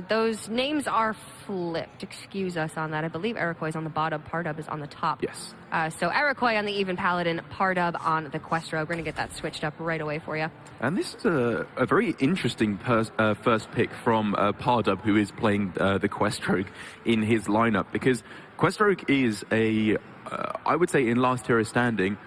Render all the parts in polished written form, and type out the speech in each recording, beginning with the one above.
those names are flipped. Excuse us on that. I believe Arakoj is on the bottom, Pardub is on the top. Yes. So Arakoj on the even paladin, Pardub on the quest rogue. We're going to get that switched up right away for you. And this is a very interesting first pick from Pardub, who is playing the quest rogue in his lineup, because quest rogue is I would say in last hero standing,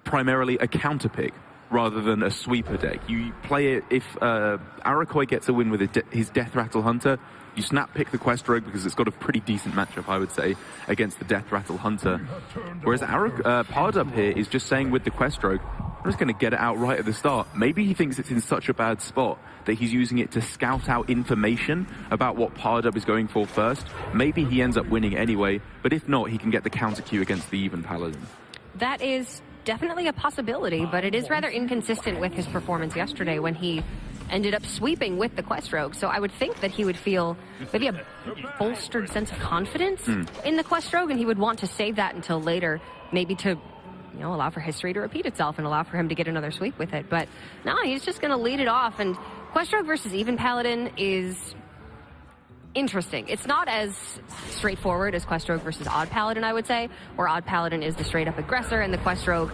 primarily a counter pick rather than a sweeper deck. You play it if Arakoj gets a win with his Death Rattle Hunter, you snap pick the quest rogue because it's got a pretty decent matchup, I would say, against the Death Rattle Hunter. Whereas Pardub here is just saying with the quest rogue, I'm just going to get it out right at the start. Maybe he thinks it's in such a bad spot that he's using it to scout out information about what Pardub is going for first. Maybe he ends up winning anyway, but if not, he can get the counter Q against the even paladin. That is definitely a possibility, but it is rather inconsistent with his performance yesterday when he ended up sweeping with the quest rogue. So I would think that he would feel maybe a bolstered sense of confidence in the quest rogue, and he would want to save that until later, maybe to allow for history to repeat itself and allow for him to get another sweep with it. But no, he's just going to lead it off, and quest rogue versus even paladin is interesting. It's not as straightforward as quest rogue versus odd paladin, I would say, where odd paladin is the straight up aggressor and the quest rogue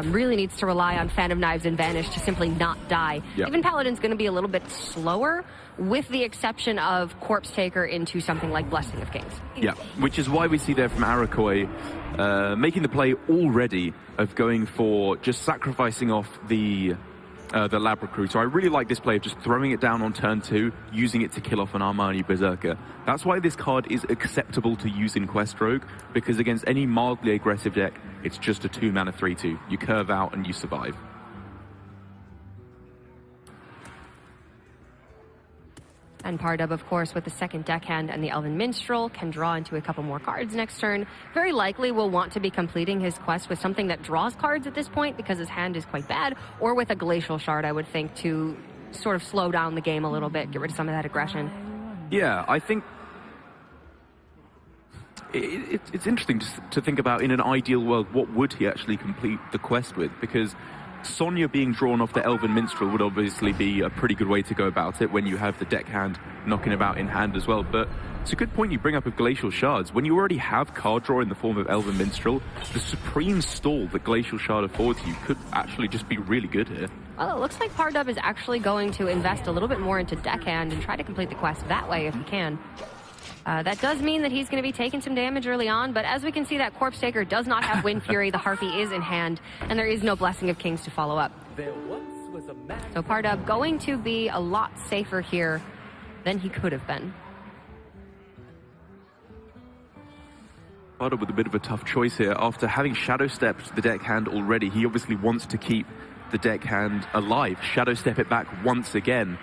really needs to rely on Phantom Knives and Vanish to simply not die. Yep. Even paladin's going to be a little bit slower, with the exception of Corpse Taker into something like Blessing of Kings. Yeah, which is why we see there from Arakoj making the play already of going for just sacrificing off the Lab Recruiter. I really like this play of just throwing it down on turn 2, using it to kill off an Armani Berserker. That's why this card is acceptable to use in Quest Rogue, because against any mildly aggressive deck, it's just a 2-mana 3/2. You curve out and you survive. And Pardub, of course, with the second deckhand and the Elven Minstrel, can draw into a couple more cards next turn. Very likely will want to be completing his quest with something that draws cards at this point, because his hand is quite bad, or with a Glacial Shard, I would think, to sort of slow down the game a little bit, get rid of some of that aggression. Yeah, I think it's interesting to think about, in an ideal world, what would he actually complete the quest with, because Sonya being drawn off the Elven Minstrel would obviously be a pretty good way to go about it when you have the deckhand knocking about in hand as well. But it's a good point you bring up of Glacial Shards. When you already have card draw in the form of Elven Minstrel, the supreme stall that Glacial Shard affords you could actually just be really good here. Well, it looks like Pardub is actually going to invest a little bit more into deckhand and try to complete the quest that way if he can. That does mean that he's going to be taking some damage early on, but as we can see, that Corpse Taker does not have Wind Fury. The Harpy is in hand, and there is no Blessing of Kings to follow up. So Pardub going to be a lot safer here than he could have been. Pardub with a bit of a tough choice here. After having Shadow Stepped the deckhand already, he obviously wants to keep the deckhand alive. Shadow Step it back once again.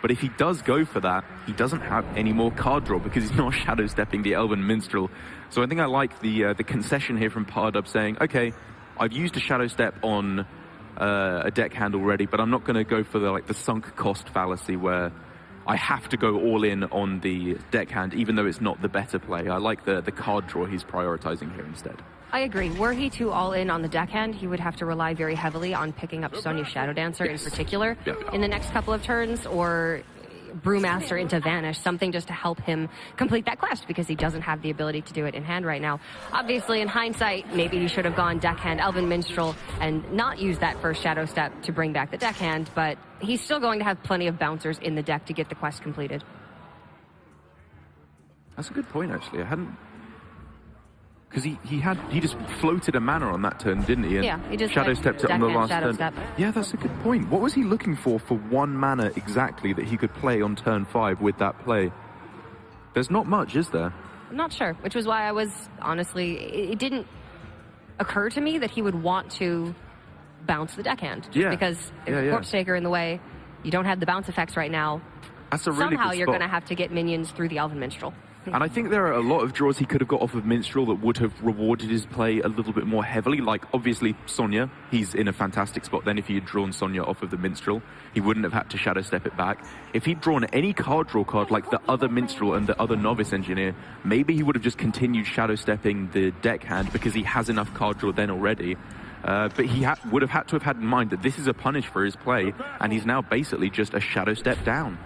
But if he does go for that, he doesn't have any more card draw because he's not Shadow Stepping the Elven Minstrel. So I think I like the concession here from Pardub, saying, okay, I've used a Shadow Step on a deckhand already, but I'm not going to go for the sunk cost fallacy where I have to go all in on the deckhand, even though it's not the better play. I like the card draw he's prioritizing here instead. I agree. Were he to all in on the deckhand, he would have to rely very heavily on picking up Sonya's Shadow Dancer in particular in the next couple of turns, or Brewmaster into Vanish, something just to help him complete that quest, because he doesn't have the ability to do it in hand right now. Obviously, in hindsight, maybe he should have gone deckhand Elven Minstrel and not used that first Shadow Step to bring back the deckhand, but he's still going to have plenty of bouncers in the deck to get the quest completed. That's a good point, actually. I hadn't... Because he just floated a mana on that turn, didn't he? And yeah, he just Shadow Stepped it on the last turn. Step. Yeah, that's a good point. What was he looking for 1 mana exactly that he could play on turn 5 with that play? There's not much, is there? I'm not sure, which was why I was, honestly, it didn't occur to me that he would want to bounce the deckhand. Just because there's a Corpse Taker in the way, you don't have the bounce effects right now. That's a really Somehow good you're spot. going to have to get minions through the Elven Minstrel. And I think there are a lot of draws he could have got off of Minstrel that would have rewarded his play a little bit more heavily. Like, obviously, Sonya. He's in a fantastic spot then if he had drawn Sonya off of the Minstrel. He wouldn't have had to Shadow Step it back. If he'd drawn any card draw card like the other Minstrel and the other Novice Engineer, maybe he would have just continued Shadow Stepping the deckhand because he has enough card draw then already. But he would have had to have had in mind that this is a punish for his play, and he's now basically just a Shadow Step down.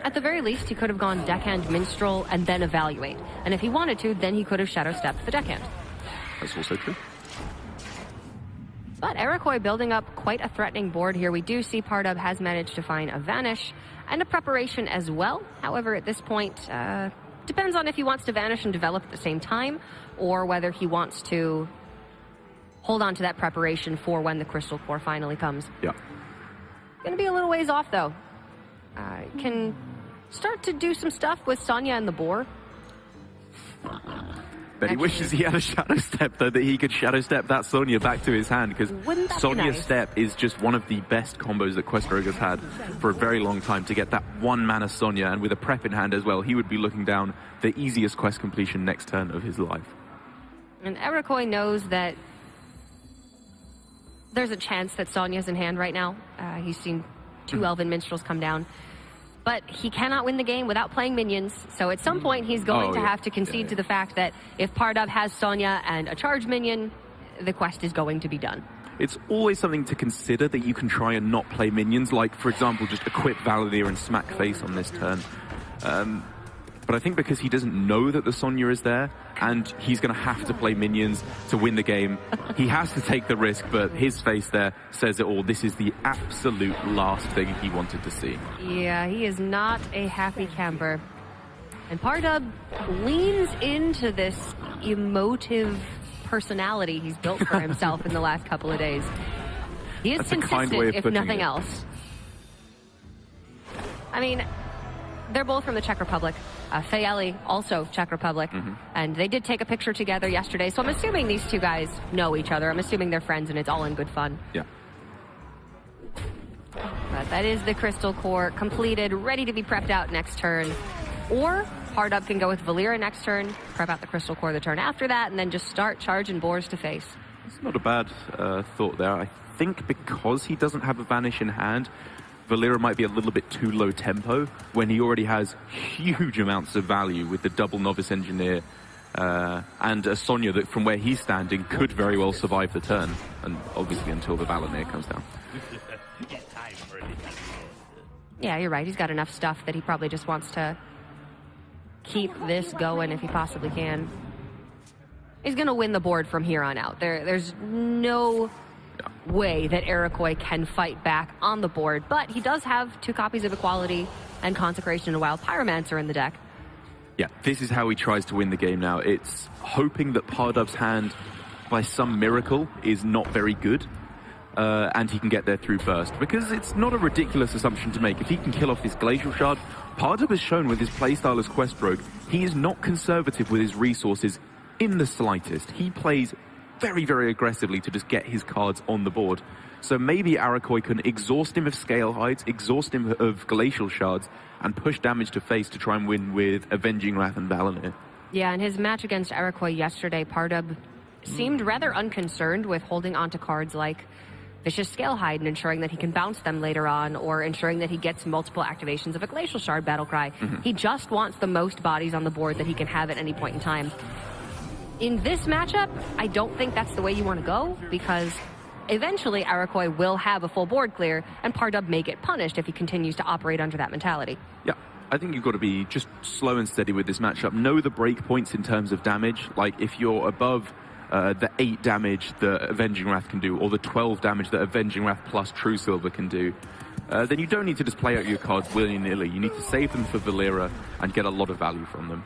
At the very least, he could have gone deckhand Minstrel and then evaluate. And if he wanted to, then he could have shadow stepped the deckhand. That's also true. But Arakoj building up quite a threatening board here. We do see Pardub has managed to find a Vanish and a Preparation as well. However, at this point, depends on if he wants to Vanish and develop at the same time, or whether he wants to hold on to that Preparation for when the Crystal Core finally comes. Yeah. Gonna be a little ways off, though. Can start to do some stuff with Sonya and the boar. But he wishes he had a Shadow Step, though, that he could Shadow Step that Sonya back to his hand, because Sonya's Step is just one of the best combos that Quest Rogue has had for a very long time. To get that 1-mana Sonya, and with a prep in hand as well, he would be looking down the easiest quest completion next turn of his life. And Arakoj knows that there's a chance that Sonya's in hand right now. He's seen 2 Elven Minstrels come down. But he cannot win the game without playing minions, so at some point he's going to have to concede to the fact that if Pardub has Sonya and a charge minion, the quest is going to be done. It's always something to consider that you can try and not play minions, like, for example, just equip Valadier and smack face on this turn. But I think because he doesn't know that the Sonya is there, and he's going to have to play minions to win the game, he has to take the risk, but his face there says it all. This is the absolute last thing he wanted to see. Yeah, he is not a happy camper. And Pardub leans into this emotive personality he's built for himself in the last couple of days. He is That's a kind consistent, way of if putting nothing it. else. I mean, they're both from the Czech Republic. Fayeli, also Czech Republic. And they did take a picture together yesterday, so I'm assuming these two guys know each other. I'm assuming they're friends and it's all in good fun. Yeah. But that is the Crystal Core completed, ready to be prepped out next turn. Or Pardub can go with Valera next turn, prep out the Crystal Core the turn after that, and then just start charging boars to face. It's not a bad thought there. I think because he doesn't have a Vanish in hand, Valera might be a little bit too low tempo when he already has huge amounts of value with the double Novice Engineer and a Sonya that, from where he's standing, could very well survive the turn, and obviously until the Valadier comes down. Yeah, you're right. He's got enough stuff that he probably just wants to keep this going if he possibly can. He's going to win the board from here on out. There's no way that Arakoj can fight back on the board, but he does have 2 copies of Equality and Consecration and Wild Pyromancer in the deck. Yeah, this is how he tries to win the game now. It's hoping that Pardub's hand, by some miracle, is not very good, and he can get there through burst, because it's not a ridiculous assumption to make. If he can kill off this Glacial Shard, Pardub has shown with his playstyle as Quest Rogue, he is not conservative with his resources in the slightest. He plays very, very aggressively to just get his cards on the board. So maybe Arakoj can exhaust him of Scale Hides, exhaust him of Glacial Shards, and push damage to face to try and win with Avenging Wrath and Valadier. Yeah, in his match against Arakoj yesterday, Pardub seemed rather unconcerned with holding onto cards like Vicious Scale Hide and ensuring that he can bounce them later on, or ensuring that he gets multiple activations of a Glacial Shard Battlecry. He just wants the most bodies on the board that he can have at any point in time. In this matchup, I don't think that's the way you want to go, because eventually Arakoj will have a full board clear, and Pardub may get punished if he continues to operate under that mentality. Yeah, I think you've got to be just slow and steady with this matchup. Know the break points in terms of damage. Like, if you're above the 8 damage that Avenging Wrath can do, or the 12 damage that Avenging Wrath plus True Silver can do, then you don't need to just play out your cards willy-nilly. You need to save them for Valera and get a lot of value from them.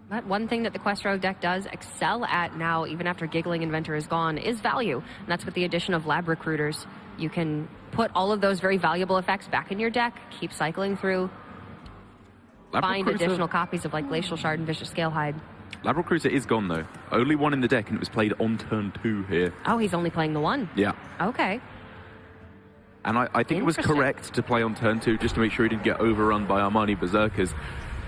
But one thing that the Quest Rogue deck does excel at now, even after Giggling Inventor is gone, is value. And that's with the addition of Lab Recruiters. You can put all of those very valuable effects back in your deck, keep cycling through, find additional copies of like Glacial Shard and Vicious Scale Hide. Lab Recruiter is gone, though. Only one in the deck, and it was played on turn 2 here. Oh, he's only playing the one? Yeah. Okay. And I think it was correct to play on turn 2, just to make sure he didn't get overrun by Armani Berserkers.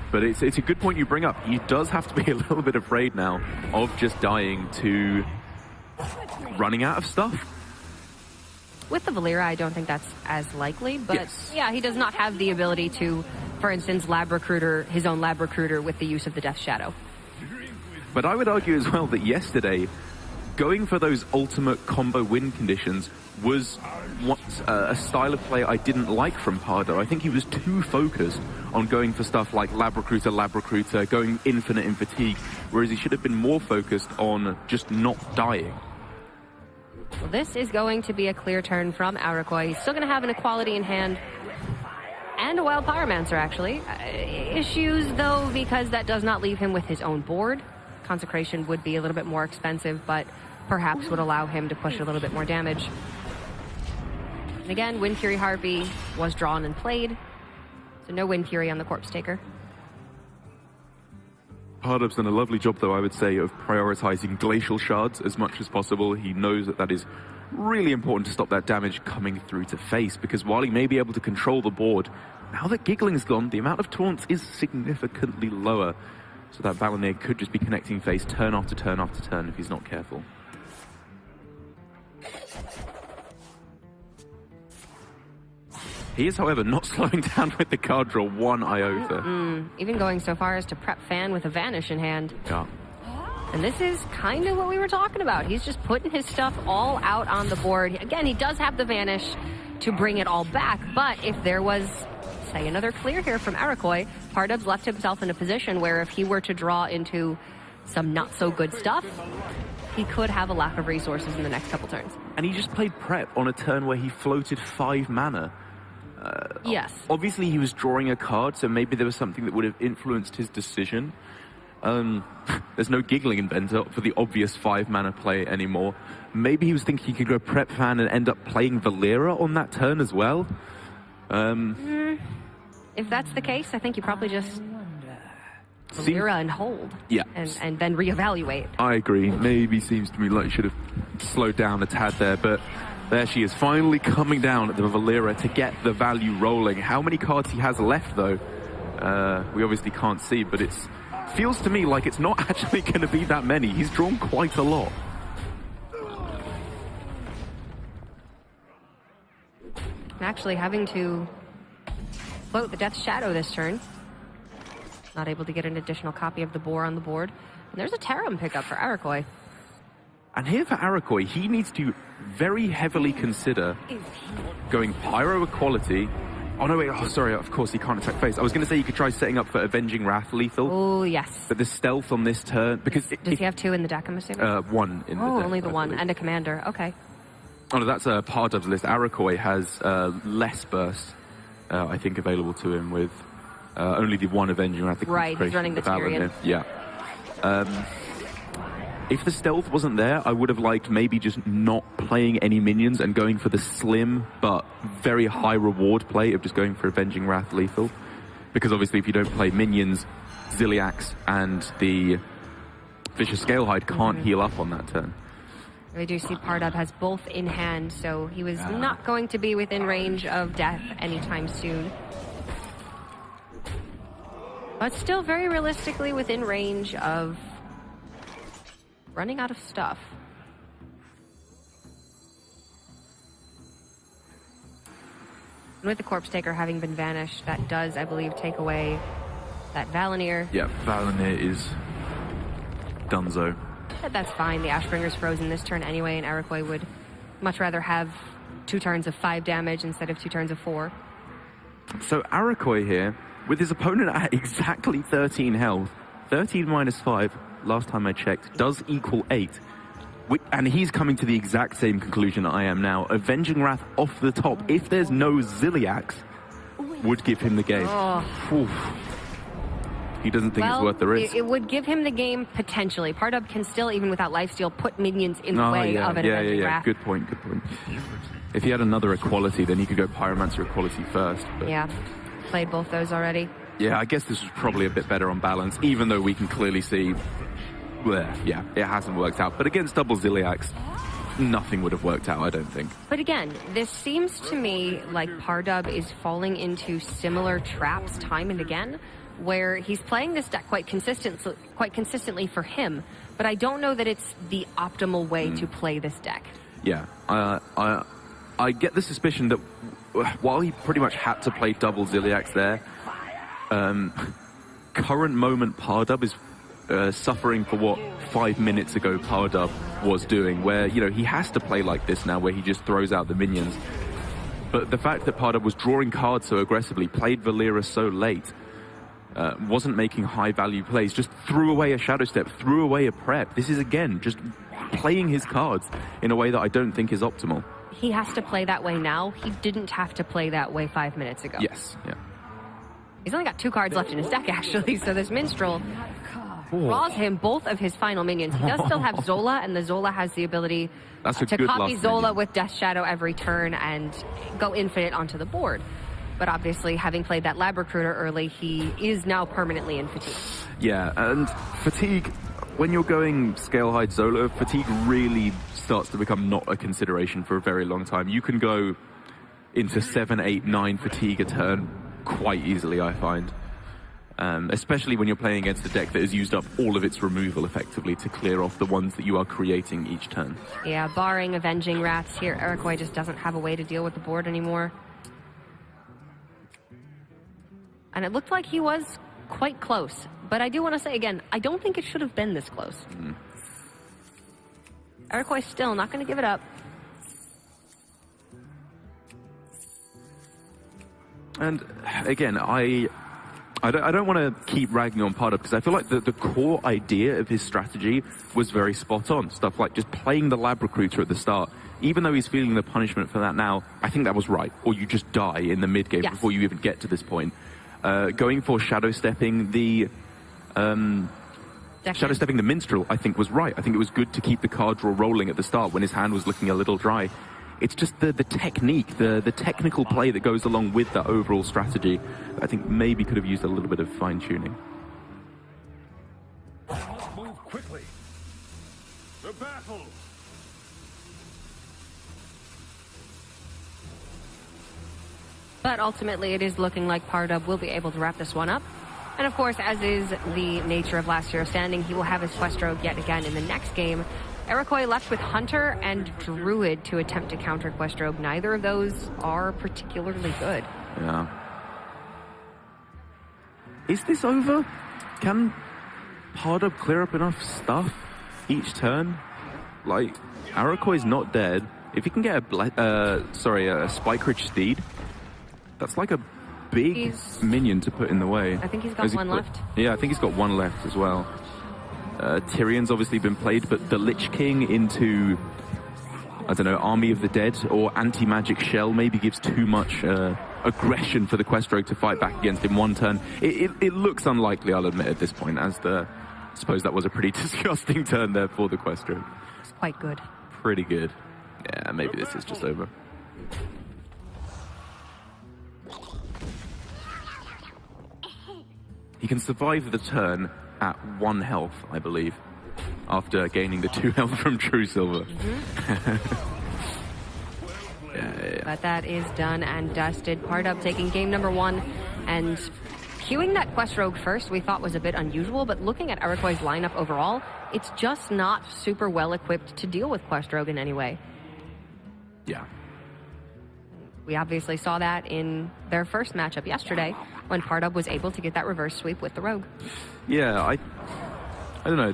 But it's a good point you bring up. He does have to be a little bit afraid now of just dying to running out of stuff. With the Valera, I don't think that's as likely, but yes. Yeah, he does not have the ability to, for instance, Lab Recruiter, his own Lab Recruiter with the use of the Death Shadow. But I would argue as well that yesterday, going for those ultimate combo win conditions was a style of play I didn't like from Pardub. I think he was too focused on going for stuff like Lab Recruiter, going infinite in fatigue, whereas he should have been more focused on just not dying. Well, this is going to be a clear turn from Arakoj. He's still going to have an equality in hand and a Wild Pyromancer, actually. Issues, though, because that does not leave him with his own board. Consecration would be a little bit more expensive, but perhaps would allow him to push a little bit more damage. And again, Wind Fury Harpy was drawn and played, so no Wind Fury on the Corpse Taker. Pardub's done a lovely job, though, I would say, of prioritizing Glacial Shards as much as possible. He knows that that is really important to stop that damage coming through to face, because while he may be able to control the board, now that Giggling's gone, the amount of taunts is significantly lower. So that Valanir could just be connecting face turn after turn after turn if he's not careful. He is, however, not slowing down with the card draw one iota. Even going so far as to prep Fan with a Vanish in hand. Yeah. And this is kind of what we were talking about. He's just putting his stuff all out on the board. Again, he does have the Vanish to bring it all back, but if there was, say, another clear here from Arakoj, Pardub's left himself in a position where if he were to draw into some not-so-good stuff, he could have a lack of resources in the next couple turns. And he just played prep on a turn where he floated 5 mana. Yes. Obviously, he was drawing a card, so maybe there was something that would have influenced his decision. There's no Giggling Inventor for the obvious 5 mana play anymore. Maybe he was thinking he could go prep Fan and end up playing Valera on that turn as well. If that's the case, I think you probably just Valera and hold. Yeah. And then reevaluate. I agree. Maybe seems to me like he should have slowed down a tad there, but there she is, finally coming down at the Valera to get the value rolling. How many cards he has left, though, we obviously can't see, but it feels to me like it's not actually going to be that many. He's drawn quite a lot. Actually having to float the Death Shadow this turn. Not able to get an additional copy of the Boar on the board. And there's a Tarim pickup for Arakoj. And here for Arakoj, he needs to very heavily consider going Pyro Equality. Oh, no, wait. Oh, sorry. Of course, he can't attack face. I was going to say you could try setting up for Avenging Wrath lethal. Oh, yes. But the stealth on this turn... because Does he have 2 in the deck, I'm assuming? 1 in the deck. Oh, only the 1. And a commander. Okay. Oh, no, that's a part of the list. Arakoj has less burst, I think, available to him with only the 1 Avenging Wrath. Right, he's running the Tyrion. Yeah. If the stealth wasn't there, I would have liked maybe just not playing any minions and going for the slim but very high reward play of just going for Avenging Wrath lethal. Because obviously if you don't play minions, Ziliax and the Vicious Scalehide can't heal up on that turn. We do see Pardub has both in hand, so he was not going to be within range of death anytime soon. But still very realistically within range of running out of stuff. And with the Corpse Taker having been vanished, that does, I believe, take away that Valanir. Yeah, Valanir is donezo. But that's fine. The Ashbringer's frozen this turn anyway, and Arakoj would much rather have 2 turns of 5 damage instead of 2 turns of 4. So Arakoj here, with his opponent at exactly 13 health, 13 minus 5, last time I checked, does equal 8. And he's coming to the exact same conclusion that I am now. Avenging Wrath off the top, if there's no Ziliax, would give him the game. Oh. He doesn't think it's worth the risk. It would give him the game potentially. Pardub can still, even without lifesteal, put minions in the way of an Avenging Wrath. Good point, good point. If he had another equality, then he could go Pyromancer equality first. But yeah, played both those already. Yeah, I guess this was probably a bit better on balance, even though we can clearly see, yeah, it hasn't worked out. But against double Ziliax, nothing would have worked out, I don't think. But again, this seems to me like Pardub is falling into similar traps time and again, where he's playing this deck quite consistently for him, but I don't know that it's the optimal way to play this deck. Yeah, I get the suspicion that while he pretty much had to play double Ziliax there, current moment Pardub is suffering for what 5 minutes ago Pardub was doing, where, you know, he has to play like this now, where he just throws out the minions. But the fact that Pardub was drawing cards so aggressively, played Valera so late, wasn't making high-value plays, just threw away a Shadow Step, threw away a prep. This is, again, just playing his cards in a way that I don't think is optimal. He has to play that way now. He didn't have to play that way 5 minutes ago. Yes, yeah. He's only got 2 cards left in his deck, actually, so this Minstrel draws him both of his final minions. He does still have Zola, and the Zola has the ability to copy Zola with Death Shadow every turn and go infinite onto the board. But obviously, having played that Lab Recruiter early, he is now permanently in Fatigue. Yeah, and Fatigue, when you're going scale high Zola, Fatigue really starts to become not a consideration for a very long time. You can go into 7, 8, 9 Fatigue a turn quite easily, I find. Especially when you're playing against a deck that has used up all of its removal effectively to clear off the ones that you are creating each turn. Yeah, barring Avenging Rats here, Arakoj just doesn't have a way to deal with the board anymore. And it looked like he was quite close. But I do want to say again, I don't think it should have been this close. Arakoj still not going to give it up. And again, I don't want to keep ragging on Pardub, because I feel like the core idea of his strategy was very spot on. Stuff like just playing the Lab Recruiter at the start. Even though he's feeling the punishment for that now, I think that was right. Or you just die in the mid-game before you even get to this point. Going for Shadow Stepping the Minstrel, I think was right. I think it was good to keep the card draw rolling at the start when his hand was looking a little dry. It's just the technique, the technical play that goes along with that overall strategy that I think maybe could have used a little bit of fine-tuning. Move quickly. The battle. But ultimately, it is looking like Pardub will be able to wrap this one up. And of course, as is the nature of last year's standing, he will have his Quest Rogue yet again in the next game. Arakoj left with Hunter and Druid to attempt to counter Quest Rogue. Neither of those are particularly good. Yeah. Is this over? Can Pardub clear up enough stuff each turn? Like, Arakoj's not dead. If he can get a Spike Ridge Steed, that's like a big minion to put in the way. I think he's got one left. Yeah, I think he's got one left as well. Tyrion's obviously been played, but the Lich King into, I don't know, Army of the Dead or Anti-Magic Shell maybe gives too much aggression for the Quest Rogue to fight back against in one turn. It looks unlikely, I'll admit, at this point, as I suppose that was a pretty disgusting turn there for the Quest Rogue. It's quite good. Pretty good. Yeah, maybe this is just over. He can survive the turn at 1 health, I believe, after gaining the 2 health from True Silver. Yeah. But that is done and dusted. Pardub taking game number 1, and queuing that Quest Rogue first we thought was a bit unusual, but looking at Arakoj's lineup overall, it's just not super well equipped to deal with Quest Rogue in any way. Yeah. We obviously saw that in their first matchup yesterday, when Pardub was able to get that reverse sweep with the Rogue. Yeah, I don't know.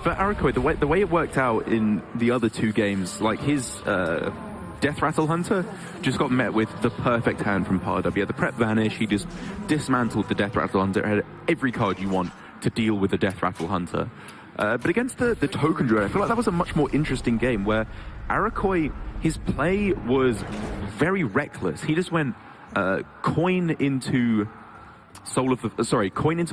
For Arakoj, the way it worked out in the other 2 games, like his Death Rattle Hunter just got met with the perfect hand from Pardub. He had the Prep Vanish, he just dismantled the Death Rattle Hunter, had every card you want to deal with the Death Rattle Hunter. But against the Token Druid, I feel like that was a much more interesting game, where Arakoj, his play was very reckless. He just went coin into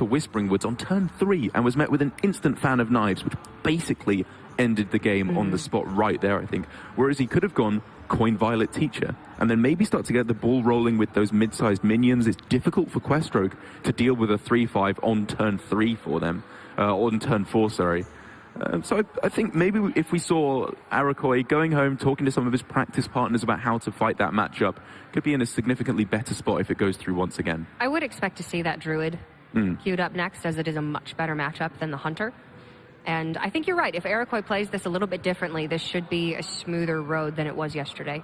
Whispering Woods on turn 3 and was met with an instant Fan of Knives, which basically ended the game on the spot right there, I think. Whereas he could have gone coin Violet Teacher and then maybe start to get the ball rolling with those mid-sized minions. It's difficult for Quest Rogue to deal with a 3/5 on turn 3 for them, on turn 4, sorry. So I think maybe if we saw Arakoj going home, talking to some of his practice partners about how to fight that matchup, could be in a significantly better spot if it goes through once again. I would expect to see that Druid queued up next, as it is a much better matchup than the Hunter. And I think you're right. If Arakoj plays this a little bit differently, this should be a smoother road than it was yesterday.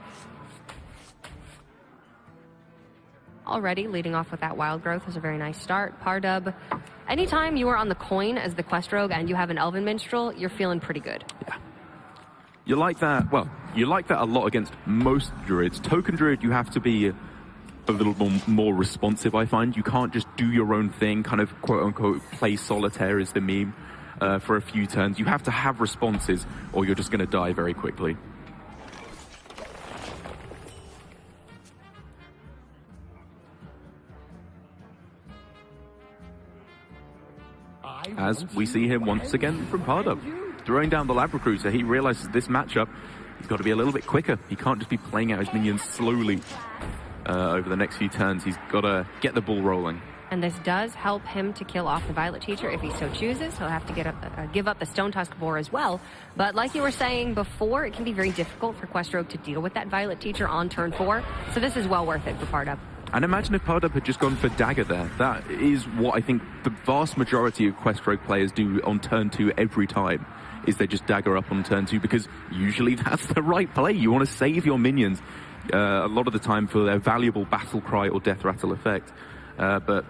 Already leading off with that Wild Growth is a very nice start. Pardub anytime you are on the coin as the Quest Rogue and you have an Elven Minstrel, you're feeling pretty good. Yeah. You like that, well, you like that a lot against most Druids. Token Druid, you have to be a little more responsive, I find. You can't just do your own thing, kind of quote-unquote play solitaire is the meme, for a few turns. You have to have responses or you're just going to die very quickly. As we see him once again from Pardub, throwing down the Lab Recruiter. He realizes this matchup, he's got to be a little bit quicker. He can't just be playing out his minions slowly over the next few turns. He's got to get the ball rolling. And this does help him to kill off the Violet Teacher if he so chooses. He'll have to give up the Stone Tusk Boar as well. But like you were saying before, it can be very difficult for Quest Rogue to deal with that Violet Teacher on turn 4. So this is well worth it for Pardub. And imagine if Pardub had just gone for Dagger there. That is what I think the vast majority of Quest Rogue players do on turn 2 every time, is they just Dagger up on turn 2, because usually that's the right play. You want to save your minions a lot of the time for their valuable Battle Cry or Death Rattle effect. But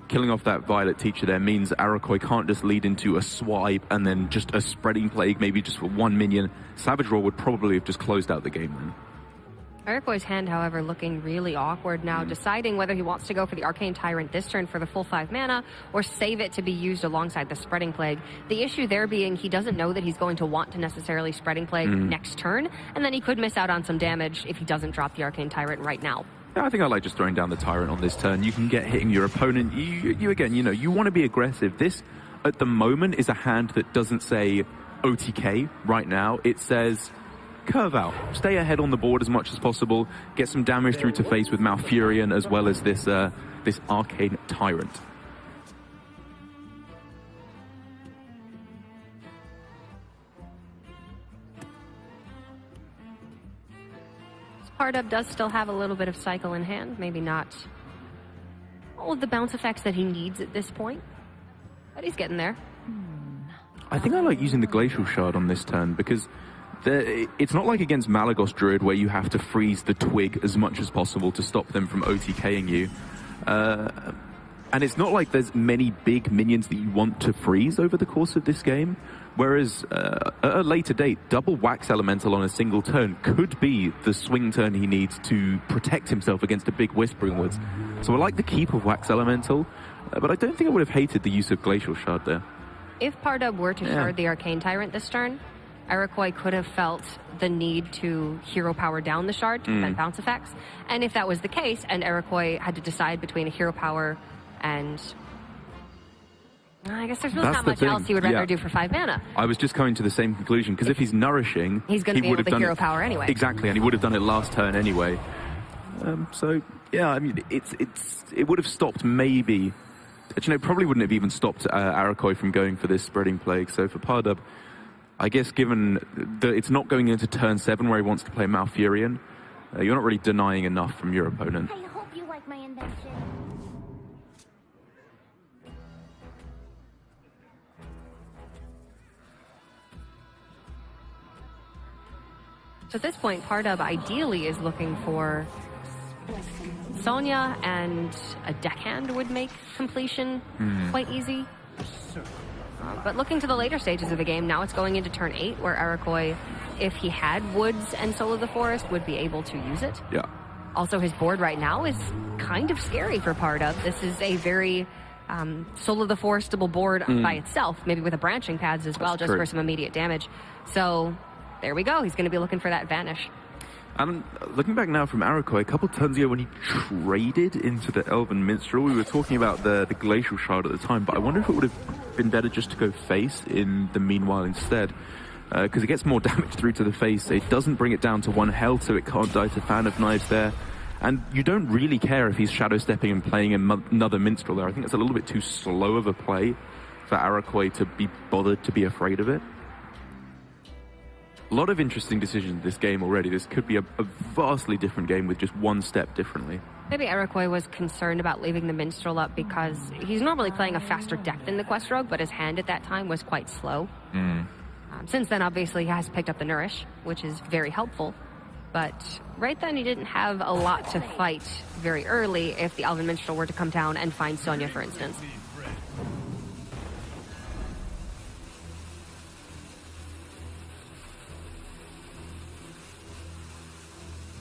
killing off that Violet Teacher there means Arakoj can't just lead into a swipe and then just a Spreading Plague, maybe just for one minion. Savage Roar would probably have just closed out the game then. Arakoj's hand, however, looking really awkward now, deciding whether he wants to go for the Arcane Tyrant this turn for the full 5 mana, or save it to be used alongside the Spreading Plague. The issue there being he doesn't know that he's going to want to necessarily Spreading Plague next turn, and then he could miss out on some damage if he doesn't drop the Arcane Tyrant right now. Yeah, I think I like just throwing down the Tyrant on this turn. You can get hitting your opponent. You again, you know, you want to be aggressive. This, at the moment, is a hand that doesn't say OTK right now. It says curve out, stay ahead on the board as much as possible, get some damage through to face with Malfurion as well as this this Arcane Tyrant. Pardub does still have a little bit of cycle in hand, maybe not all of the bounce effects that he needs at this point, but he's getting there. I think I like using the Glacial Shard on this turn because it's not like against Malagos Druid where you have to freeze the twig as much as possible to stop them from OTKing you. And it's not like there's many big minions that you want to freeze over the course of this game. Whereas at a later date, double Wax Elemental on a single turn could be the swing turn he needs to protect himself against a big Whispering Woods. So I like the keep of Wax Elemental, but I don't think I would have hated the use of Glacial Shard there. If Pardub were to shard the Arcane Tyrant this turn, Arakoj could have felt the need to hero power down the shard to prevent bounce effects. And if that was the case, and Arakoj had to decide between a hero power and I guess there's really not much else he would rather do for 5 mana. I was just coming to the same conclusion, because if he's nourishing, he's going to be able to hero power anyway. Exactly, and he would have done it last turn anyway. So, yeah, I mean, it would have stopped maybe... You know, probably wouldn't have even stopped Arakoj from going for this Spreading Plague. So for Pardub, I guess given that it's not going into turn 7 where he wants to play Malfurion, you're not really denying enough from your opponent. I hope you like my invention. So at this point, Pardub ideally is looking for Sonya, and a deckhand would make completion quite easy. But looking to the later stages of the game, now it's going into turn 8, where Arakoj, if he had Woods and Soul of the Forest, would be able to use it. Yeah. Also, his board right now is kind of scary for Pardub. This is a very Soul of the Forestable board by itself, maybe with a branching pads as well, just for some immediate damage. So there we go. He's going to be looking for that Vanish. And looking back now from Arakoj, a couple turns ago when he traded into the Elven Minstrel, we were talking about the Glacial Shard at the time, but I wonder if it would have been better just to go face in the meanwhile instead. Because it gets more damage through to the face. It doesn't bring it down to 1 health, so it can't die to Fan of Knives there. And you don't really care if he's shadow stepping and playing another Minstrel there. I think it's a little bit too slow of a play for Arakoj to be bothered to be afraid of it. A lot of interesting decisions in this game already. This could be a vastly different game with just one step differently. Maybe Arakoj was concerned about leaving the Minstrel up because he's normally playing a faster deck than the Quest Rogue, but his hand at that time was quite slow. Since then, obviously, he has picked up the Nourish, which is very helpful. But right then, he didn't have a lot to fight very early if the Elven Minstrel were to come down and find Sonya, for instance.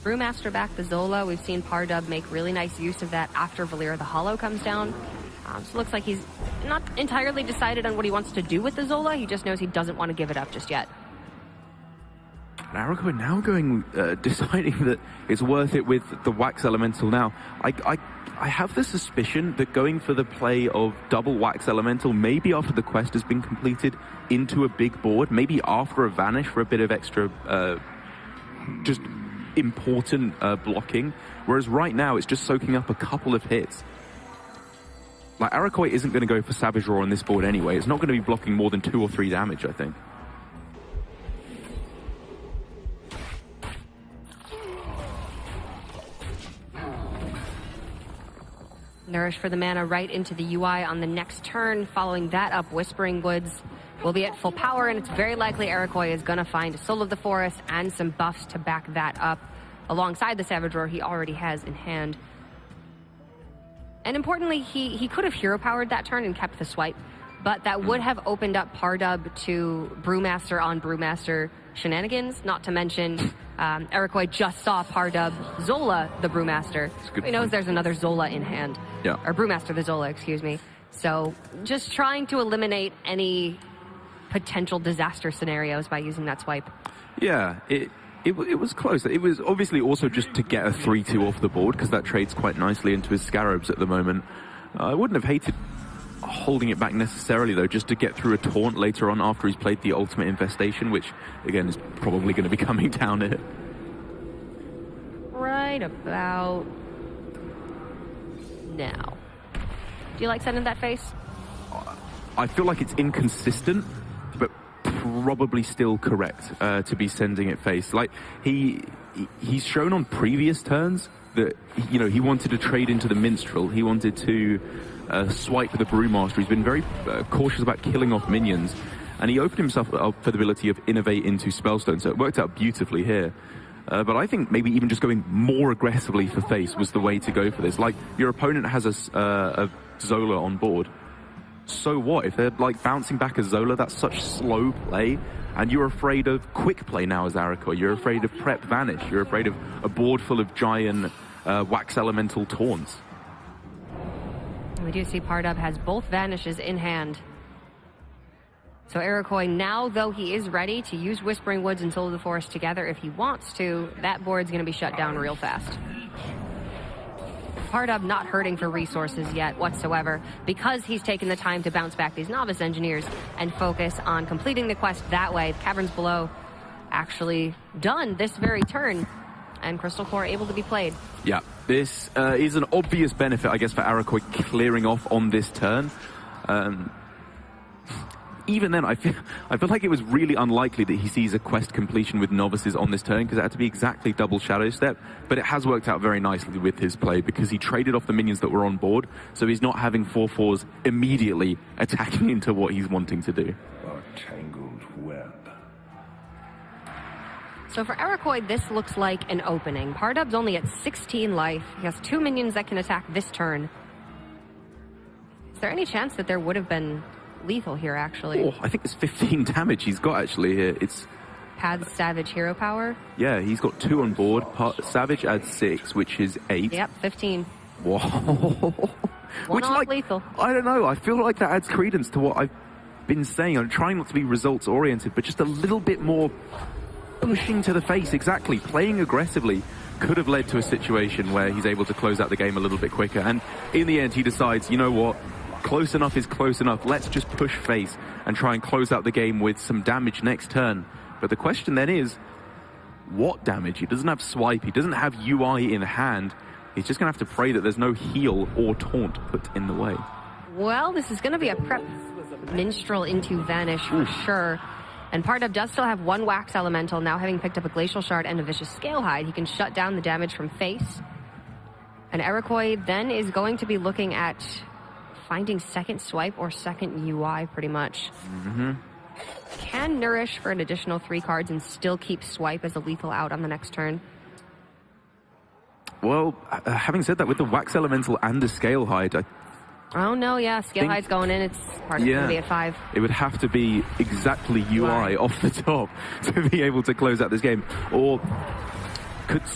Brewmaster back the Zola. We've seen Pardub make really nice use of that after Valir the Hollow comes down. So it looks like he's not entirely decided on what he wants to do with the Zola. He just knows he doesn't want to give it up just yet. Arakoj now going, deciding that it's worth it with the Wax Elemental now. I have the suspicion that going for the play of double Wax Elemental, maybe after the quest has been completed, into a big board, maybe after a Vanish for a bit of extra, just important blocking, whereas right now it's just soaking up a couple of hits. Like, Arakoj isn't going to go for Savage Roar on this board anyway. It's not going to be blocking more than 2 or 3 damage, I think. Nourish for the mana right into the UI on the next turn. Following that up, Whispering Woods will be at full power, and it's very likely Arakoj is going to find a Soul of the Forest and some buffs to back that up alongside the Savage Roar he already has in hand. And importantly, he could have hero powered that turn and kept the swipe, but that would have opened up Pardub to Brewmaster on Brewmaster shenanigans, not to mention Arakoj just saw Pardub Zola the Brewmaster. He knows there's another Zola in hand. Yeah. Or Brewmaster the Zola, excuse me. So just trying to eliminate any potential disaster scenarios by using that swipe. Yeah, it was close. It was obviously also just to get a 3-2 off the board, because that trades quite nicely into his Scarabs at the moment. I wouldn't have hated holding it back necessarily, though, just to get through a taunt later on after he's played the Ultimate Infestation, which, again, is probably going to be coming down here. Right about now. Do you like sending that face? I feel like it's inconsistent, but probably still correct to be sending it face. Like, he's shown on previous turns that, you know, he wanted to trade into the Minstrel. He wanted to swipe the Brewmaster. He's been very cautious about killing off minions, and he opened himself up for the ability of Innovate into Spellstone, so it worked out beautifully here. But I think maybe even just going more aggressively for face was the way to go for this. Like, your opponent has a Zola on board. So what? If they're like bouncing back a Zola, that's such slow play, and you're afraid of quick play now as Arakoj. You're afraid of prep Vanish. You're afraid of a board full of giant Wax Elemental taunts. We do see Pardub has both Vanishes in hand. So Arakoj now, though he is ready to use Whispering Woods and Soul of the Forest together if he wants to, that board's going to be shut down real fast. Pardub not hurting for resources yet whatsoever, because he's taken the time to bounce back these Novice Engineers and focus on completing the quest that way. The Caverns Below actually done this very turn, and Crystal Core able to be played. Yeah, this is an obvious benefit, I guess, for Arakoj clearing off on this turn. Even then, I feel like it was really unlikely that he sees a quest completion with Novices on this turn, because it had to be exactly double Shadow Step, but it has worked out very nicely with his play, because he traded off the minions that were on board, so he's not having 4/4s immediately attacking into what he's wanting to do. A tangled web. So for Arakoj, this looks like an opening. Pardub's only at 16 life. He has 2 minions that can attack this turn. Is there any chance that there would have been lethal here, actually? Oh, I think it's 15 damage he's got actually here. It's Paths Savage hero power. Yeah, he's got 2 on board. Savage adds 6, which is 8. Yep, 15. Whoa. One off like, lethal. I don't know. I feel like that adds credence to what I've been saying. I'm trying not to be results oriented, but just a little bit more pushing to the face. Exactly. Playing aggressively could have led to a situation where he's able to close out the game a little bit quicker. And in the end, he decides, you know what? Close enough is close enough. Let's just push face and try and close out the game with some damage next turn. But the question then is, what damage? He doesn't have swipe. He doesn't have UI in hand. He's just going to have to pray that there's no heal or taunt put in the way. Well, this is going to be a prep Minstrel into Vanish for sure. And Pardub does still have 1 Wax Elemental, now having picked up a Glacial Shard and a Vicious Scalehide. He can shut down the damage from face. And Arakoj then is going to be looking at finding second swipe or second UI, pretty much. Can Nourish for an additional 3 cards and still keep swipe as a lethal out on the next turn. Well, having said that, with the Wax Elemental and the Scalehide, Oh no, yeah, Scalehide's going in. It's part of going to be at 5. It would have to be exactly UI off the top to be able to close out this game. Or could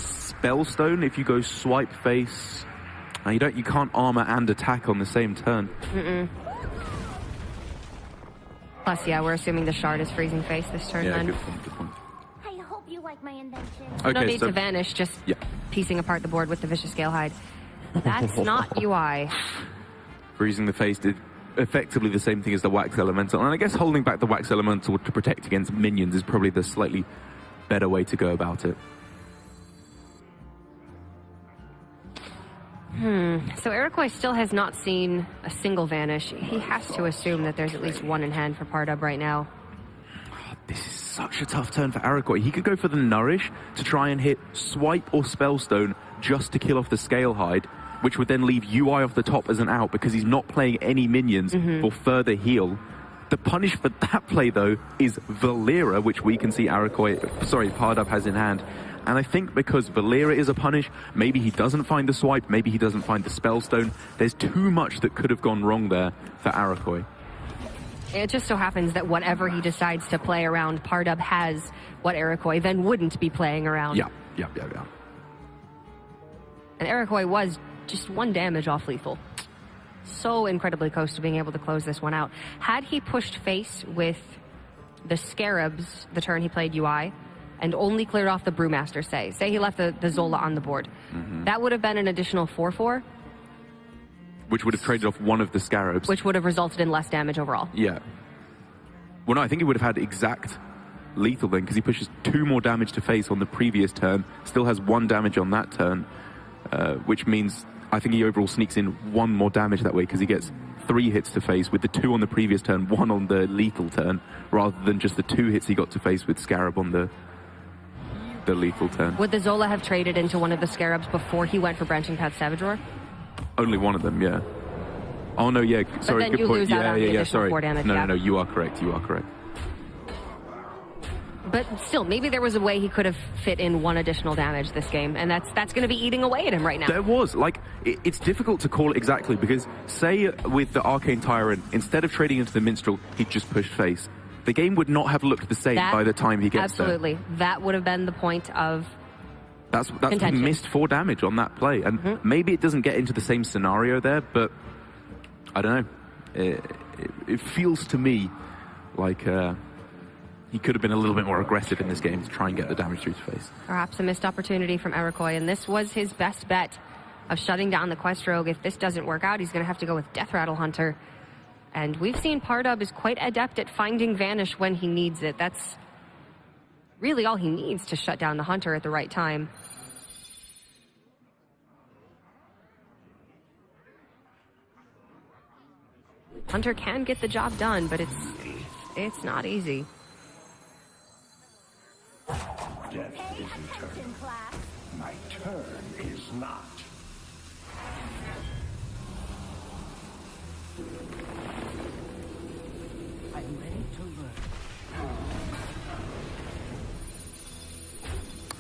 Spellstone if you go swipe face. You can't armor and attack on the same turn. Plus, yeah, we're assuming the shard is freezing face this turn then. Good point. I hope you like my invention. Okay, No need to vanish, just piecing apart the board with the Vicious Scalehide. That's not UI. Freezing the face did effectively the same thing as the Wax Elemental. And I guess holding back the Wax Elemental to protect against minions is probably the slightly better way to go about it. So Arakoj still has not seen a single vanish. He has to assume that there's at least one in hand for Pardub right now. This is such a tough turn for Arakoj. He could go for the Nourish to try and hit Swipe or Spellstone just to kill off the Scalehide, which would then leave UI off the top as an out because he's not playing any minions for further heal. The punish for that play, though, is Valera, which we can see Pardub has in hand. And I think because Valera is a punish, maybe he doesn't find the swipe, maybe he doesn't find the Spellstone. There's too much that could have gone wrong there for Arakoj. It just so happens that whatever he decides to play around, Pardub has what Arakoj then wouldn't be playing around. Yeah. And Arakoj was just 1 damage off lethal. So incredibly close to being able to close this one out. Had he pushed face with the Scarabs the turn he played UI, and only cleared off the Brewmaster, say he left the Zola on the board, that would have been an additional 4/4. Which would have traded off one of the Scarabs. Which would have resulted in less damage overall. Yeah. Well, no, I think he would have had exact lethal then, because he pushes 2 more damage to face on the previous turn, still has 1 damage on that turn, which means I think he overall sneaks in 1 more damage that way, because he gets 3 hits to face with the 2 on the previous turn, 1 on the lethal turn, rather than just the 2 hits he got to face with Scarab on the lethal turn. Would the Zola have traded into one of the Scarabs before he went for Branching Path Savage Roar? Only one of them, yeah. Oh no, yeah. Sorry, then good you point. lose out on the Yeah. additional Sorry. 4 damage, No. You are correct. But still, maybe there was a way he could have fit in 1 additional damage this game, and that's going to be eating away at him right now. There was, it's difficult to call it exactly, because say with the Arcane Tyrant, instead of trading into the Minstrel, he'd just pushed face. The game would not have looked the same by the time he gets absolutely. there. That would have been the point of That's contention. He missed 4 damage on that play, and maybe it doesn't get into the same scenario there, but I don't know. It feels to me like he could have been a little bit more aggressive in this game to try and get the damage through his face. Perhaps a missed opportunity from Arakoj, and this was his best bet of shutting down the Quest Rogue. If this doesn't work out, he's going to have to go with Death Rattle Hunter. And we've seen Pardub is quite adept at finding Vanish when he needs it. That's really all he needs to shut down the Hunter at the right time. Hunter can get the job done, but it's not easy. Death is eternal. My turn is not. I'm ready to learn.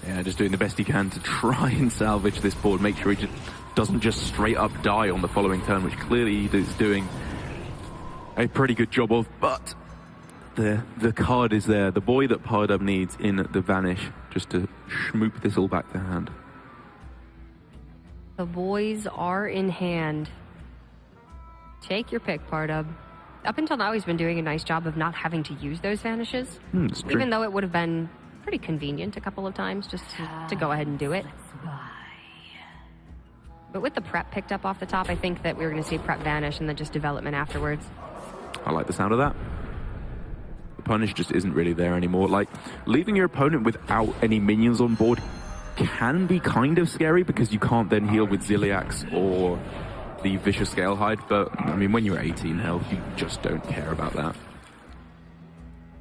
Yeah, just doing the best he can to try and salvage this board, make sure he doesn't just straight up die on the following turn, which clearly he is doing a pretty good job of, but the card is there. The boy that Pardub needs in the Vanish just to schmoop this all back to hand. The boys are in hand. Take your pick, Pardub. Up until now, he's been doing a nice job of not having to use those Vanishes, even though it would have been pretty convenient a couple of times just to go ahead and do it. But with the prep picked up off the top, I think that we were going to see prep vanish and then just development afterwards. I like the sound of that. The punish just isn't really there anymore. Like, leaving your opponent without any minions on board can be kind of scary because you can't then heal with Ziliax or the Vicious Scalehide, but I mean, when you're at 18 health, you just don't care about that.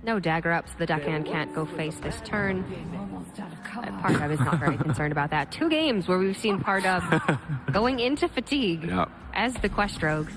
No dagger ups. The deckhand can't go face this turn. Pardub is not very concerned about that. 2 games where we've seen Pardub going into fatigue as the Quest Rogue.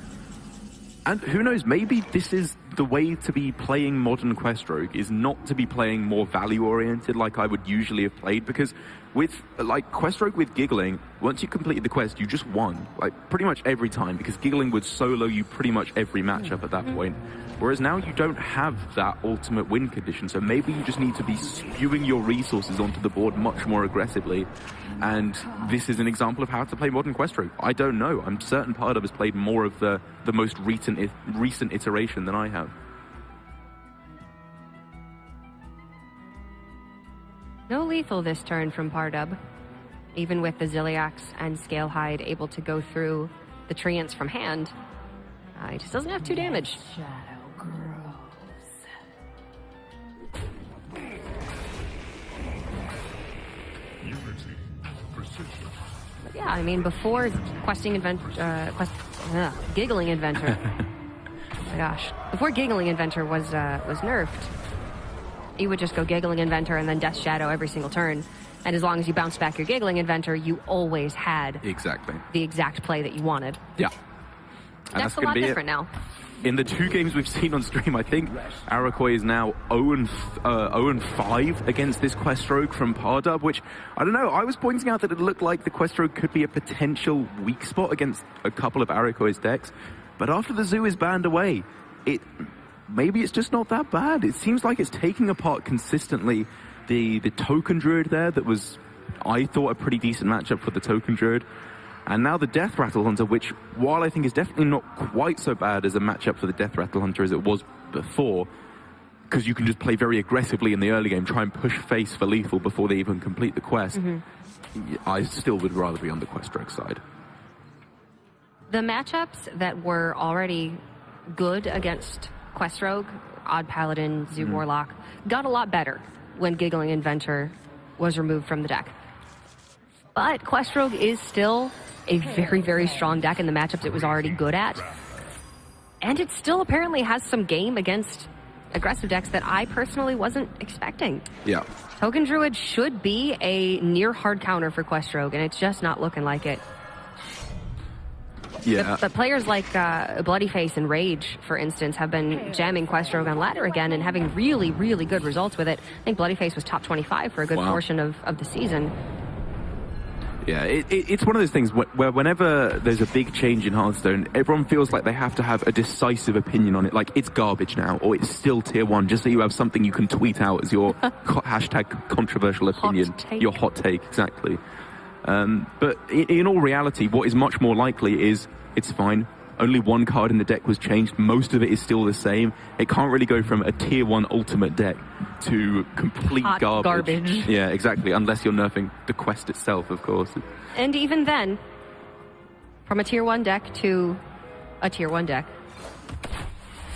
And who knows, maybe this is the way to be playing modern Quest Rogue, is not to be playing more value-oriented like I would usually have played, because with like Questrogue with Giggling, once you completed the quest, you just won, like pretty much every time, because Giggling would solo you pretty much every matchup at that point. Whereas now you don't have that ultimate win condition, so maybe you just need to be spewing your resources onto the board much more aggressively. And this is an example of how to play modern Questrogue. I don't know. I'm certain Pardub has played more of the most recent iteration than I have. No lethal this turn from Pardub. Even with the Ziliax and Scalehide able to go through the Treants from hand, he just doesn't have 2 damage. Shadow grows. Unity, precision. But yeah, I mean, before Giggling Inventor. Oh my gosh. Before Giggling Inventor was nerfed, you would just go Giggling Inventor and then Death Shadow every single turn. And as long as you bounce back your Giggling Inventor, you always had the exact play that you wanted. Yeah. And That's a lot different now. In the 2 games we've seen on stream, I think Arakoj is now 0-5 against this Questrogue from Pardub, which, I don't know, I was pointing out that it looked like the Questrogue could be a potential weak spot against a couple of Arakoj's decks. But after the Zoo is banned away, maybe it's just not that bad. It seems like it's taking apart consistently the Token Druid there that was, I thought, a pretty decent matchup for the Token Druid. And now the Death Rattle Hunter, which, while I think is definitely not quite so bad as a matchup for the Death Rattle Hunter as it was before, because you can just play very aggressively in the early game, try and push face for lethal before they even complete the quest, I still would rather be on the Questrogue side. The matchups that were already good against Questrogue, Odd Paladin, Zoo Warlock, got a lot better when Giggling Inventor was removed from the deck. But Questrogue is still a very, very strong deck in the matchups it was already good at. And it still apparently has some game against aggressive decks that I personally wasn't expecting. Yeah. Token Druid should be a near hard counter for Questrogue, and it's just not looking like it. Yeah. But players like Bloody Face and Rage, for instance, have been jamming Questrogue on ladder again and having really, really good results with it. I think Bloody Face was top 25 for a good portion of the season. Yeah, it's one of those things where whenever there's a big change in Hearthstone, everyone feels like they have to have a decisive opinion on it. Like, it's garbage now, or it's still tier 1, just so you have something you can tweet out as your hashtag controversial opinion. Your hot take, exactly. But in all reality, what is much more likely is it's fine. Only 1 card in the deck was changed. Most of it is still the same. It can't really go from a tier 1 ultimate deck to complete garbage. Yeah, exactly. Unless you're nerfing the quest itself, of course. And even then, from a tier 1 deck to a tier 1 deck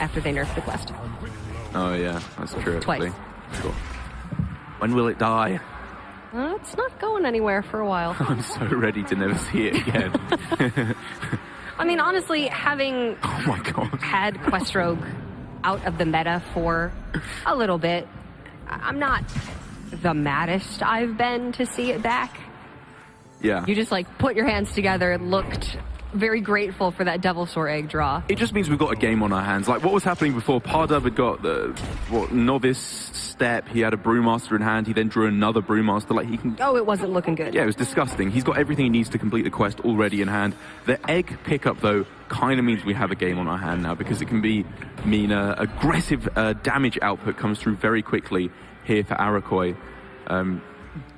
after they nerfed the quest. Oh yeah, that's true. Twice. Sure. When will it die? It's not going anywhere for a while. I'm so ready to never see it again. I mean, honestly, having had Questrogue out of the meta for a little bit, I'm not the maddest I've been to see it back. Yeah. You just, like, put your hands together, looked very grateful for that Devilsaur egg draw. It just means we've got a game on our hands. Like, what was happening before? Pardub had got the Novice Step. He had a Brewmaster in hand. He then drew another Brewmaster. Like, he can... Oh, it wasn't looking good. Yeah, it was disgusting. He's got everything he needs to complete the quest already in hand. The egg pickup, though, kind of means we have a game on our hand now, because it can mean aggressive damage output comes through very quickly here for Arakoj.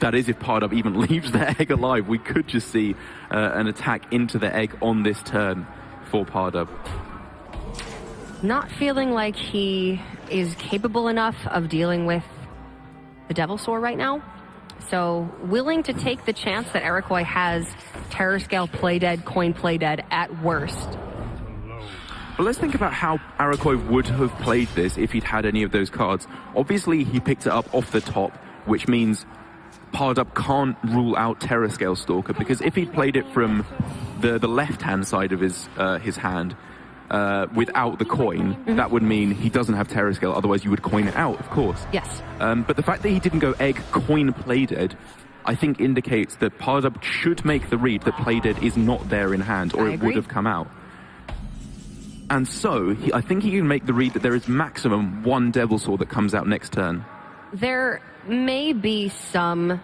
That is, if Pardub even leaves the egg alive, we could just see an attack into the egg on this turn for Pardub. Not feeling like he is capable enough of dealing with the Devilsaur right now. So willing to take the chance that Arakoj has Terror Scale play dead, Coin play dead at worst. But let's think about how Arakoj would have played this if he'd had any of those cards. Obviously, he picked it up off the top, which means Pardub can't rule out Terror Scale Stalker, because if he'd played it from the left-hand side of his hand without the coin, that would mean he doesn't have Terror Scale, otherwise you would coin it out, of course. Yes. But the fact that he didn't go egg, coin, play dead, I think indicates that Pardub should make the read that play dead is not there in hand, or it would have come out. And so, I think he can make the read that there is maximum 1 Devilsaur that comes out next turn. There may be some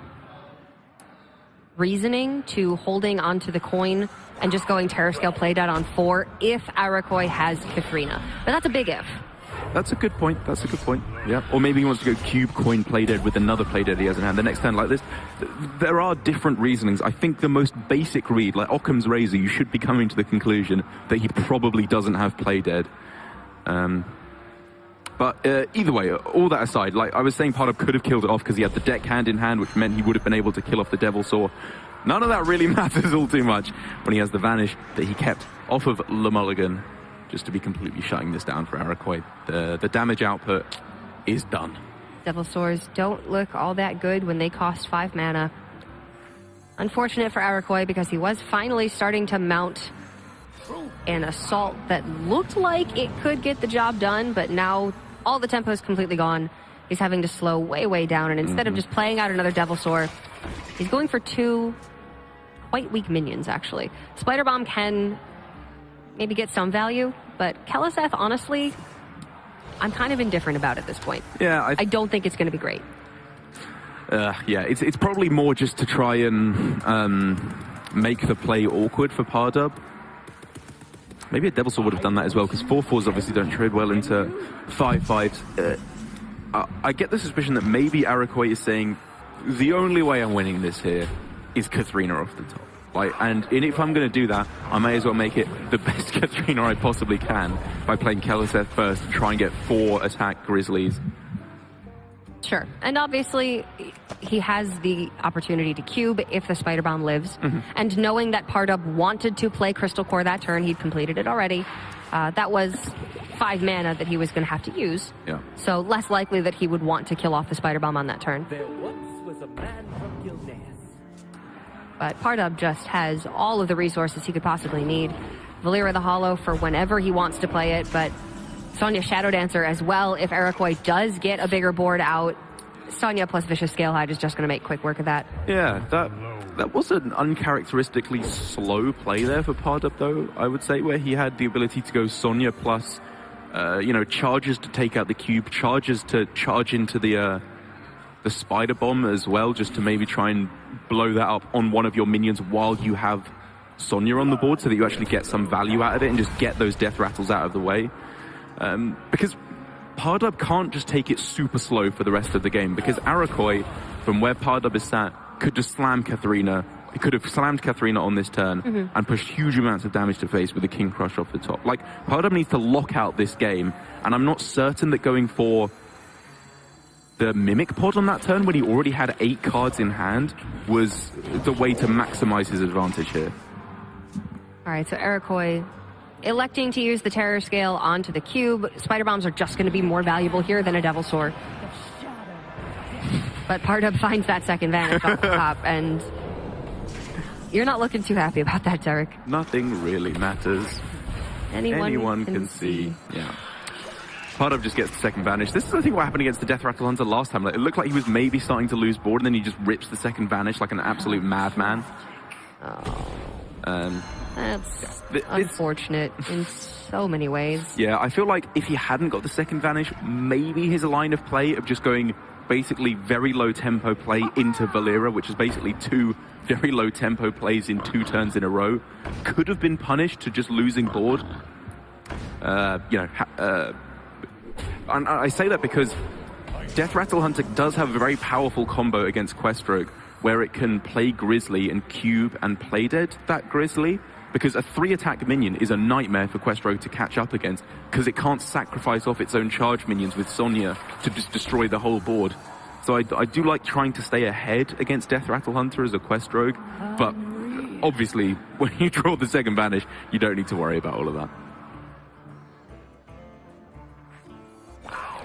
reasoning to holding onto the coin and just going Terror Scale Play Dead on 4 if Arakoj has Kathrina. But that's a big if. That's a good point. That's a good point. Yeah. Or maybe he wants to go cube coin play dead with another play dead he has in hand. The next turn like this. There are different reasonings. I think the most basic read, like Occam's razor, you should be coming to the conclusion that he probably doesn't have play dead. But either way, all that aside, like I was saying, Pardub could have killed it off because he had the deck hand in hand, which meant he would have been able to kill off the Devil Saw. None of that really matters all too much when he has the Vanish that he kept off of Le Mulligan. Just to be completely shutting this down for Arakoj. The damage output is done. Devil Swords don't look all that good when they cost 5 mana. Unfortunate for Arakoj because he was finally starting to mount an assault that looked like it could get the job done, but now all the tempo is completely gone. He's having to slow way, way down, and instead of just playing out another Devil Sword, he's going for 2 quite weak minions, actually. Spider Bomb can maybe get some value, but Keleseth, honestly, I'm kind of indifferent about at this point. Yeah, I don't think it's going to be great. Yeah, it's probably more just to try and make the play awkward for Pardub. Maybe a Devil Sword would have done that as well, because 4/4s obviously don't trade well into 5/5s. I get the suspicion that maybe Arakoj is saying, the only way I'm winning this here is Kathrina off the top. Like, and if I'm going to do that, I may as well make it the best Kathrina I possibly can by playing Keleseth first and try and get 4 attack Grizzlies. Sure. And obviously, he has the opportunity to cube if the Spider Bomb lives. And knowing that Pardub wanted to play Crystal Core that turn, he'd completed it already. That was 5 mana that he was going to have to use. Yeah. So less likely that he would want to kill off the Spider Bomb on that turn. There once was a man from Gilneas. But Pardub just has all of the resources he could possibly need. Valera the Hollow for whenever he wants to play it, but Sonya Shadow Dancer as well. If Arakoj does get a bigger board out, Sonya plus Vicious Scalehide is just going to make quick work of that. Yeah, that was an uncharacteristically slow play there for Pardub, though, I would say, where he had the ability to go Sonya plus, charges to take out the cube, charges to charge into the Spider Bomb as well, just to maybe try and blow that up on one of your minions while you have Sonya on the board, so that you actually get some value out of it and just get those death rattles out of the way. Because Pardub can't just take it super slow for the rest of the game, because Arakoj, from where Pardub is sat, could just slam Kathrina. He could have slammed Kathrina on this turn and pushed huge amounts of damage to face with a King Crush off the top. Like, Pardub needs to lock out this game, and I'm not certain that going for the Mimic Pod on that turn, when he already had 8 cards in hand, was the way to maximize his advantage here. All right, so Arakoj electing to use the Terror Scale onto the cube. Spider Bombs are just going to be more valuable here than a Devil Sword. But Pardub finds that second Vanish off the top, and you're not looking too happy about that, Derek. Nothing really matters. Anyone can see. Yeah. Pardub just gets the second Vanish. This is, I think, what happened against the Death Rattle Hunter last time. Like, it looked like he was maybe starting to lose board, and then he just rips the second Vanish like an absolute madman. That's unfortunate in so many ways. Yeah, I feel like if he hadn't got the second Vanish, maybe his line of play of just going basically very low tempo play into Valera, which is basically 2 very low tempo plays in 2 turns in a row, could have been punished to just losing board. And I say that because Death Rattle Hunter does have a very powerful combo against Questrogue, where it can play Grizzly and cube and play dead that Grizzly, because a 3-attack minion is a nightmare for Questrogue to catch up against, because it can't sacrifice off its own charge minions with Sonya to just destroy the whole board. So I do like trying to stay ahead against Death Rattle Hunter as a Questrogue, but obviously when you draw the second Vanish, you don't need to worry about all of that.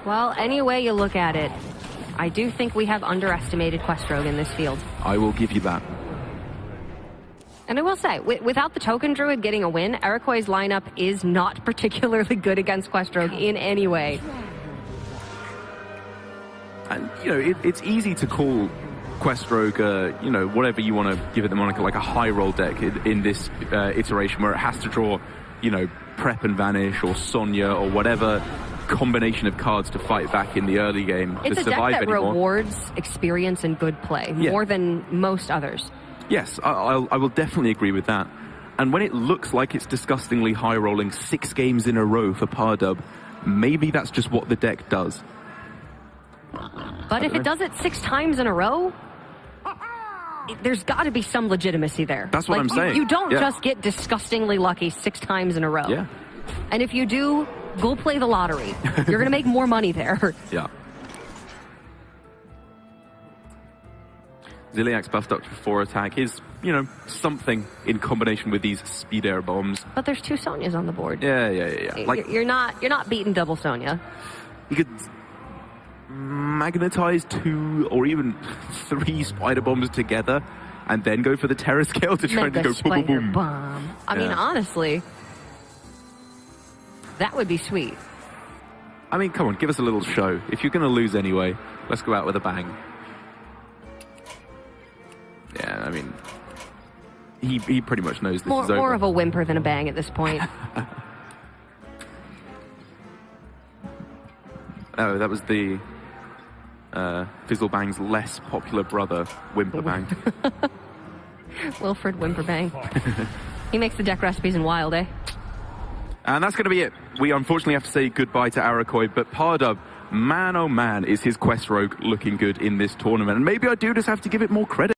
Well, any way you look at it, I do think we have underestimated Questrogue in this field. I will give you that. And I will say, without the Token Druid getting a win, Arakoj's lineup is not particularly good against Questrogue in any way. And, it's easy to call Questrogue, whatever you want to give it the moniker, like a high roll deck in this iteration, where it has to draw, Prep and Vanish or Sonya or whatever combination of cards to fight back in the early game to survive anymore. It's a deck that rewards experience and good play more than most others. Yes, I will definitely agree with that. And when it looks like it's disgustingly high rolling 6 games in a row for Pardub, maybe that's just what the deck does. But if it does it 6 times in a row, there's got to be some legitimacy there. That's what I'm saying. You don't just get disgustingly lucky 6 times in a row. Yeah. And if you do, go play the lottery. You're going to make more money there. Yeah. Ziliak's buffed up to 4 attack is, you know, something in combination with these speed air bombs. But there's 2 Sonyas on the board. Yeah. Like, you're not beating double Sonya. You could magnetize 2 or even 3 spider bombs together and then go for the terror scale to try to go boom, boom, boom. Bomb. I mean, honestly, that would be sweet. I mean, come on, give us a little show. If you're going to lose anyway, let's go out with a bang. Yeah, I mean, he pretty much knows this is over. More of a whimper than a bang at this point. Oh, that was the Fizzlebang's less popular brother, Whimperbang. Wilfred Whimperbang. He makes the deck recipes in Wild, eh? And that's going to be it. We unfortunately have to say goodbye to Arakoj, but Pardub, man oh man, is his quest rogue looking good in this tournament. And maybe I do just have to give it more credit.